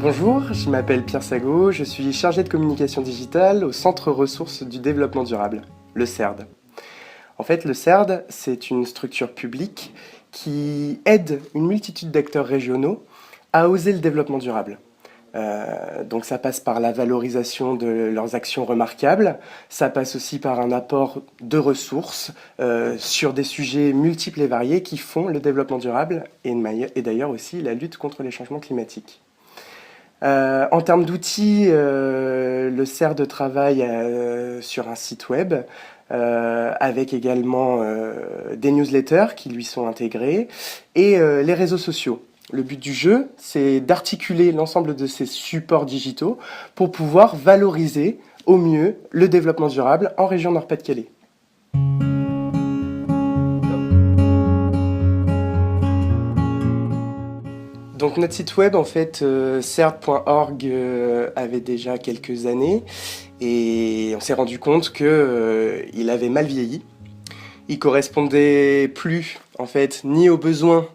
Bonjour, je m'appelle Pierre Sago, je suis chargé de communication digitale au Centre Ressources du Développement Durable, le CERD. En fait, le CERD, c'est une structure publique qui aide une multitude d'acteurs régionaux à oser le développement durable. Donc ça passe par la valorisation de leurs actions remarquables, ça passe aussi par un apport de ressources sur des sujets multiples et variés qui font le développement durable et d'ailleurs aussi la lutte contre les changements climatiques. En termes d'outils, le CERD travaille sur un site web avec également des newsletters qui lui sont intégrés et les réseaux sociaux. Le but du jeu, c'est d'articuler l'ensemble de ces supports digitaux pour pouvoir valoriser au mieux le développement durable en région Nord-Pas-de-Calais. Donc notre site web, en fait, cerd.org avait déjà quelques années et on s'est rendu compte qu'il avait mal vieilli. Il correspondait plus, en fait, ni aux besoins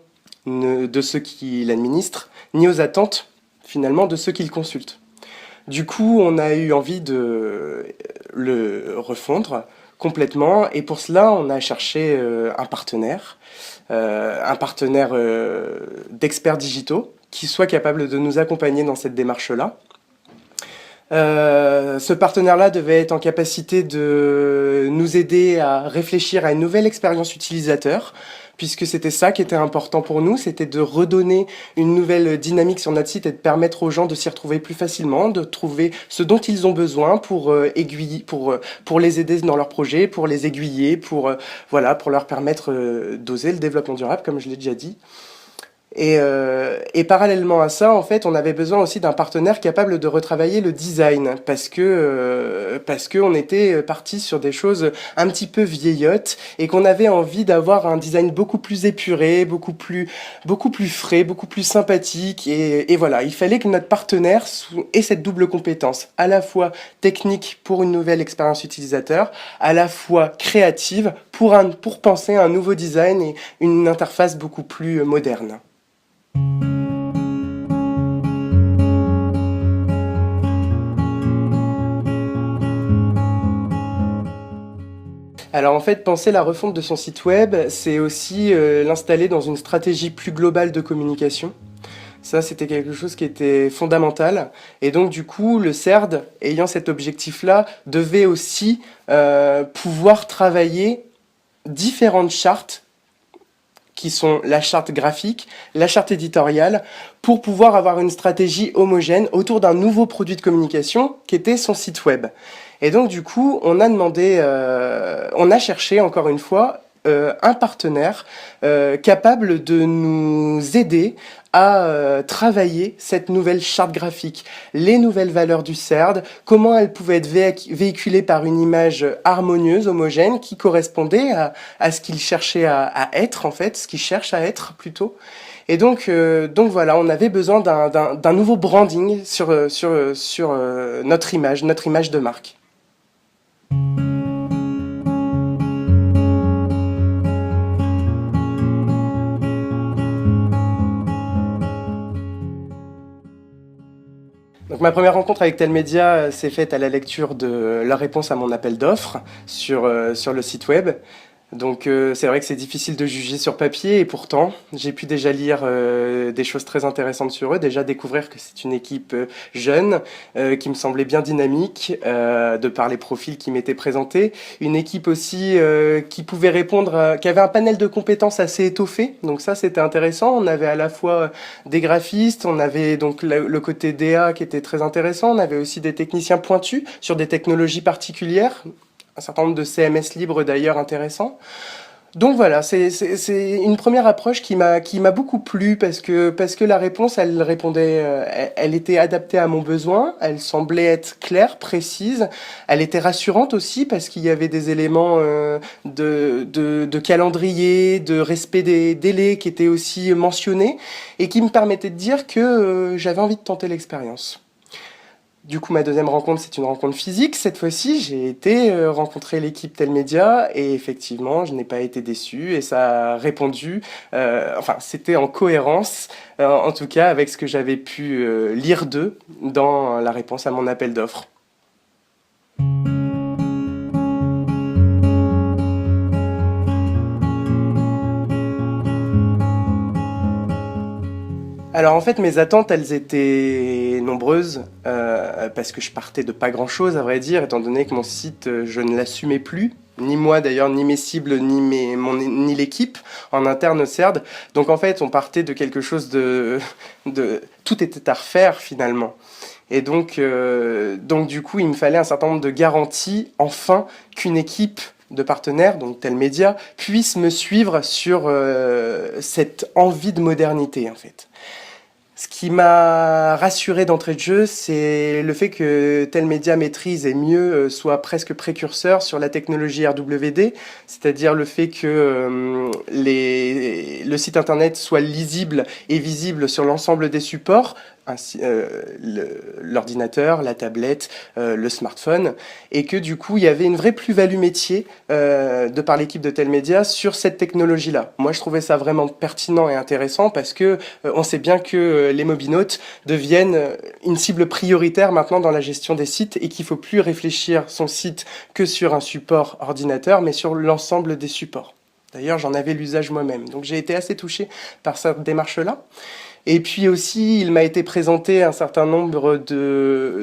de ceux qui l'administrent, ni aux attentes, finalement, de ceux qui le consultent. Du coup, on a eu envie de le refondre complètement et pour cela, on a cherché un partenaire d'experts digitaux qui soit capable de nous accompagner dans cette démarche-là. Ce partenaire-là devait être en capacité de nous aider à réfléchir à une nouvelle expérience utilisateur, puisque c'était ça qui était important pour nous, c'était de redonner une nouvelle dynamique sur notre site et de permettre aux gens de s'y retrouver plus facilement, de trouver ce dont ils ont besoin pour pour les aider dans leur projet, pour les aiguiller, pour leur permettre d'oser le développement durable, comme je l'ai déjà dit. Et parallèlement à ça, en fait, on avait besoin aussi d'un partenaire capable de retravailler le design parce que on était parti sur des choses un petit peu vieillottes et qu'on avait envie d'avoir un design beaucoup plus épuré, beaucoup plus frais, beaucoup plus sympathique et voilà, il fallait que notre partenaire ait cette double compétence, à la fois technique pour une nouvelle expérience utilisateur, à la fois créative pour penser à un nouveau design et une interface beaucoup plus moderne. Alors en fait, penser la refonte de son site web, c'est aussi l'installer dans une stratégie plus globale de communication. Ça, c'était quelque chose qui était fondamental. Et donc du coup, le CERD, ayant cet objectif-là, devait aussi pouvoir travailler différentes chartes qui sont la charte graphique, la charte éditoriale, pour pouvoir avoir une stratégie homogène autour d'un nouveau produit de communication qui était son site web. Et donc du coup, on a cherché encore une fois un partenaire capable de nous aider à travailler cette nouvelle charte graphique, les nouvelles valeurs du CERD, comment elles pouvaient être véhiculées par une image harmonieuse, homogène, qui correspondait à ce qu'il cherchait à être, en fait, ce qu'il cherche à être plutôt. Et donc voilà, on avait besoin d'un nouveau branding sur notre image de marque. Donc ma première rencontre avec Telmedia s'est faite à la lecture de leur réponse à mon appel d'offres sur le site web. Donc c'est vrai que c'est difficile de juger sur papier et pourtant j'ai pu déjà lire des choses très intéressantes sur eux, déjà découvrir que c'est une équipe jeune qui me semblait bien dynamique de par les profils qui m'étaient présentés, une équipe aussi qui pouvait répondre, qui avait un panel de compétences assez étoffé, donc ça c'était intéressant. On avait à la fois des graphistes, on avait donc le côté DA qui était très intéressant, on avait aussi des techniciens pointus sur des technologies particulières, un certain nombre de CMS libres d'ailleurs intéressants. Donc voilà, c'est une première approche qui m'a beaucoup plu parce que la réponse elle était adaptée à mon besoin, elle semblait être claire, précise, elle était rassurante aussi parce qu'il y avait des éléments de calendrier, de respect des délais qui étaient aussi mentionnés et qui me permettaient de dire que j'avais envie de tenter l'expérience. Du coup, ma deuxième rencontre, c'est une rencontre physique. Cette fois-ci, j'ai été rencontrer l'équipe Telmedia et effectivement, je n'ai pas été déçu et ça a répondu. Enfin, c'était en cohérence, en tout cas, avec ce que j'avais pu lire d'eux dans la réponse à mon appel d'offres. Alors en fait, mes attentes, elles étaient nombreuses, parce que je partais de pas grand-chose, à vrai dire, étant donné que mon site, je ne l'assumais plus, ni moi d'ailleurs, ni mes cibles, ni l'équipe en interne au CERD. Donc en fait, on partait de quelque chose tout était à refaire finalement. Et donc du coup, il me fallait un certain nombre de garanties, enfin, qu'une équipe de partenaires, donc Telmedia, puisse me suivre sur cette envie de modernité en fait. Ce qui m'a rassuré d'entrée de jeu, c'est le fait que Telmedia maîtrise et mieux soit presque précurseur sur la technologie RWD, c'est-à-dire le fait que le site internet soit lisible et visible sur l'ensemble des supports, ainsi l'ordinateur, la tablette, le smartphone, et que du coup il y avait une vraie plus-value métier de par l'équipe de Telmedia sur cette technologie-là. Moi je trouvais ça vraiment pertinent et intéressant parce que on sait bien que les mobinautes deviennent une cible prioritaire maintenant dans la gestion des sites et qu'il ne faut plus réfléchir son site que sur un support ordinateur, mais sur l'ensemble des supports. D'ailleurs, j'en avais l'usage moi-même. Donc j'ai été assez touché par cette démarche-là. Et puis aussi, il m'a été présenté un certain nombre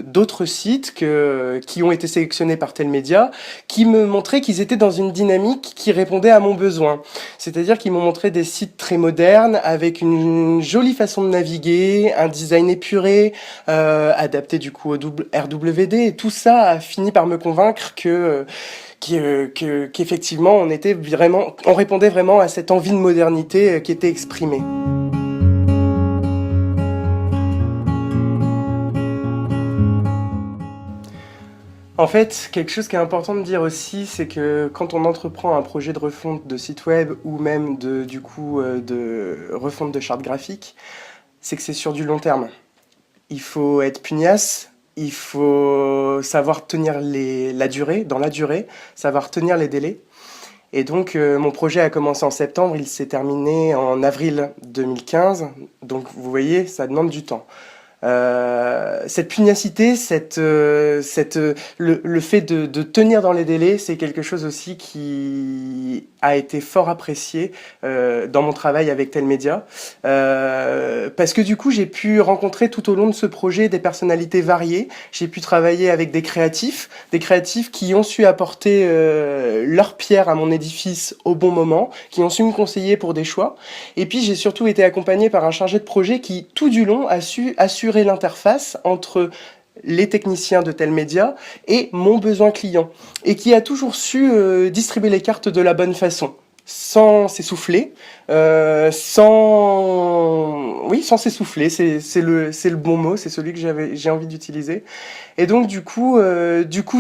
d'autres sites qui ont été sélectionnés par Telmedia, qui me montraient qu'ils étaient dans une dynamique qui répondait à mon besoin. C'est-à-dire qu'ils m'ont montré des sites très modernes, avec une jolie façon de naviguer, un design épuré, adapté du coup au RWD, et tout ça a fini par me convaincre qu'effectivement on répondait vraiment à cette envie de modernité qui était exprimée. En fait, quelque chose qui est important de dire aussi, c'est que quand on entreprend un projet de refonte de site web ou même de refonte de charte graphique, c'est que c'est sur du long terme. Il faut être pugnace, il faut savoir tenir la durée, savoir tenir les délais. Et donc, mon projet a commencé en septembre, il s'est terminé en avril 2015. Donc, vous voyez, ça demande du temps. Cette pugnacité, le fait de tenir dans les délais, c'est quelque chose aussi qui a été fort apprécié dans mon travail avec Telmedia, parce que du coup j'ai pu rencontrer tout au long de ce projet des personnalités variées. J'ai pu travailler avec des créatifs qui ont su apporter leur pierre à mon édifice au bon moment, qui ont su me conseiller pour des choix. Et puis j'ai surtout été accompagné par un chargé de projet qui tout du long a su assurer l'interface entre les techniciens de Telmedia et mon besoin client, et qui a toujours su distribuer les cartes de la bonne façon, sans s'essouffler, sans s'essouffler, c'est le bon mot, c'est celui que j'ai envie d'utiliser. Et donc du coup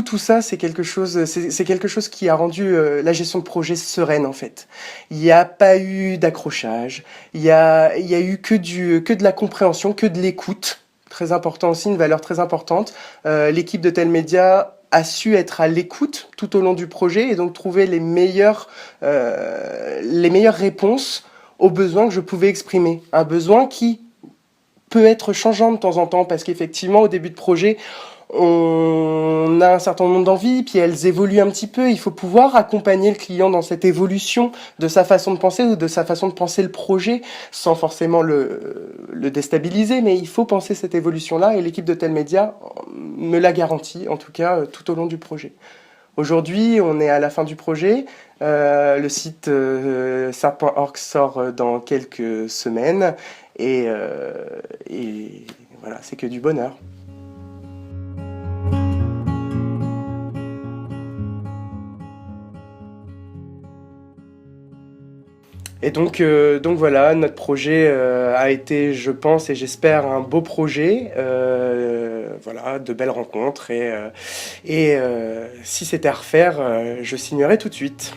tout ça c'est quelque chose qui a rendu la gestion de projet sereine en fait. Il n'y a pas eu d'accrochage, il y a eu que de la compréhension, que de l'écoute. Très important aussi, une valeur très importante. L'équipe de Telmedia a su être à l'écoute tout au long du projet et donc trouver les meilleures réponses aux besoins que je pouvais exprimer. Un besoin qui peut être changeant de temps en temps parce qu'effectivement au début de projet on a un certain nombre d'envies, puis elles évoluent un petit peu. Il faut pouvoir accompagner le client dans cette évolution de sa façon de penser ou de sa façon de penser le projet, sans forcément le déstabiliser, mais il faut penser cette évolution-là, et l'équipe de Telmedia me l'a garanti, en tout cas tout au long du projet. Aujourd'hui, on est à la fin du projet. Le site cerd.org sort dans quelques semaines, et voilà, c'est que du bonheur. Et donc voilà, notre projet a été, je pense et j'espère, un beau projet, voilà, de belles rencontres, et si c'était à refaire, je signerais tout de suite.